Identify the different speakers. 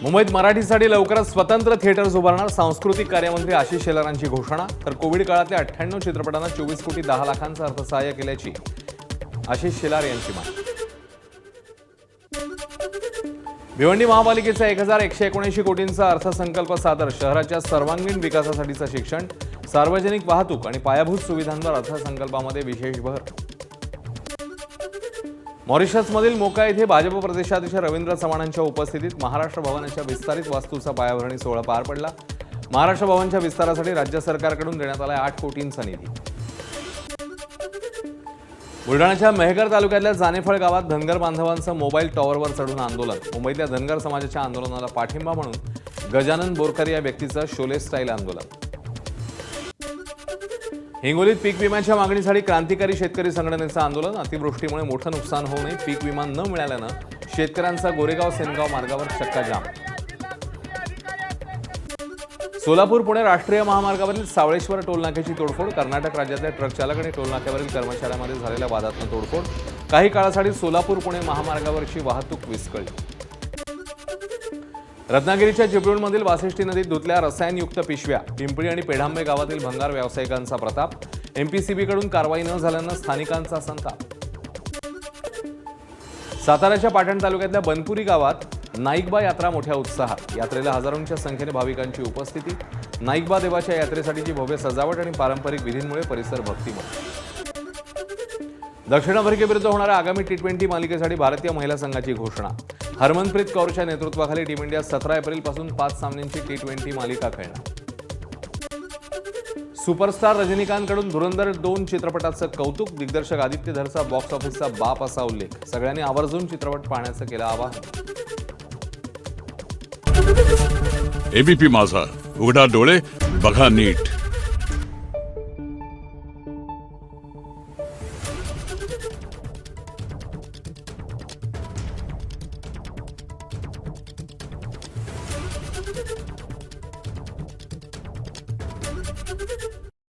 Speaker 1: मुंबईत मराठीसाठी लवकरच स्वतंत्र थिएटर्स उभारणार सांस्कृतिक कार्यमंत्री आशिष शेलारांची घोषणा। तर कोविड काळातल्या 98 चित्रपटांना 24 कोटी 10 लाखांचं अर्थसहाय्य केल्याची आशिष शेलार यांची माहिती। भिवंडी महापालिकेचा 1179 कोटींचा अर्थसंकल्प सादर। शहराच्या सर्वांगीण विकासासाठीचं शिक्षण, सार्वजनिक वाहतूक आणि पायाभूत सुविधांवर अर्थसंकल्पामध्ये विशेष भर। मॉरिशसमधील मोका येथे भाजप प्रदेशाध्यक्ष रवींद्र चव्हाणांच्या उपस्थितीत महाराष्ट्र भवनाच्या विस्तारित वास्तूचा पायाभरणी सोहळा पार पडला। महाराष्ट्र भवनाच्या विस्तारासाठी राज्य सरकारकडून देण्यात आला 8 कोटींचा निधी। बुलढाण्याच्या मेहकर तालुक्यातल्या जानेफळ गावात धनगर बांधवांचं मोबाईल टॉवरवर चढून आंदोलन। मुंबईतल्या धनगर समाजाच्या आंदोलनाला पाठिंबा म्हणून गजानन बोरकर या व्यक्तीचं शोले स्टाईल आंदोलन। हिंगोलीत पीक विम्याच्या मागणीसाठी क्रांतिकारी शेतकरी संघटनेचं आंदोलन। अतिवृष्टीमुळे मोठं नुकसान होऊ नये, पीक विमा न मिळाल्यानं शेतकऱ्यांचा गोरेगाव सेनगाव मार्गावर चक्का जाम। सोलापूर पुणे राष्ट्रीय महामार्गावरील सावळेश्वर टोलनाक्याची तोडफोड। कर्नाटक राज्यातल्या ट्रक चालक आणि टोलनाक्यावरील कर्मचाऱ्यांमध्ये झालेल्या वादातून तोडफोड। काही काळासाठी सोलापूर पुणे महामार्गावरची वाहतूक विस्कळली। रत्नागिरीच्या चिपळूणमधील वाशिष्ठी नदीत धुतल्या रसायनयुक्त पिशव्या। पिंपळी आणि पेढांबे गावातील भंगार व्यावसायिकांचा प्रताप। एमपीसीबीकडून कारवाई न झाल्यानं स्थानिकांचा संताप। साताऱ्याच्या पाटण तालुक्यातल्या बनपुरी गावात नाईकबा यात्रा मोठ्या उत्साहात। यात्रेला हजारोंच्या संख्येने भाविकांची उपस्थिती। नाईकबा देवाच्या यात्रेसाठीची भव्य सजावट आणि पारंपरिक विधींमुळे परिसर भक्तिमय। दक्षिण आफ्रिकेविरुद्ध होणाऱ्या आगामी टी20 मालिकेसाठी भारतीय महिला संघाची घोषणा। हरमनप्रीत कौरच्या नेतृत्वाखाली टीम इंडिया 17 एप्रिलपासून 5 सामन्यांची टी20 मालिका खेळणार। सुपरस्टार रजनीकांतकडून धुरंधर 2 चित्रपटाचं कौतुक। दिग्दर्शक आदित्य धरचा बॉक्स ऑफिसचा बाप असा उल्लेख। सगळ्यांनी आवर्जून चित्रपट पाहण्याचं केलं आवाहन।
Speaker 2: एबीपी माझा, उघडा डोळे बघा नीट।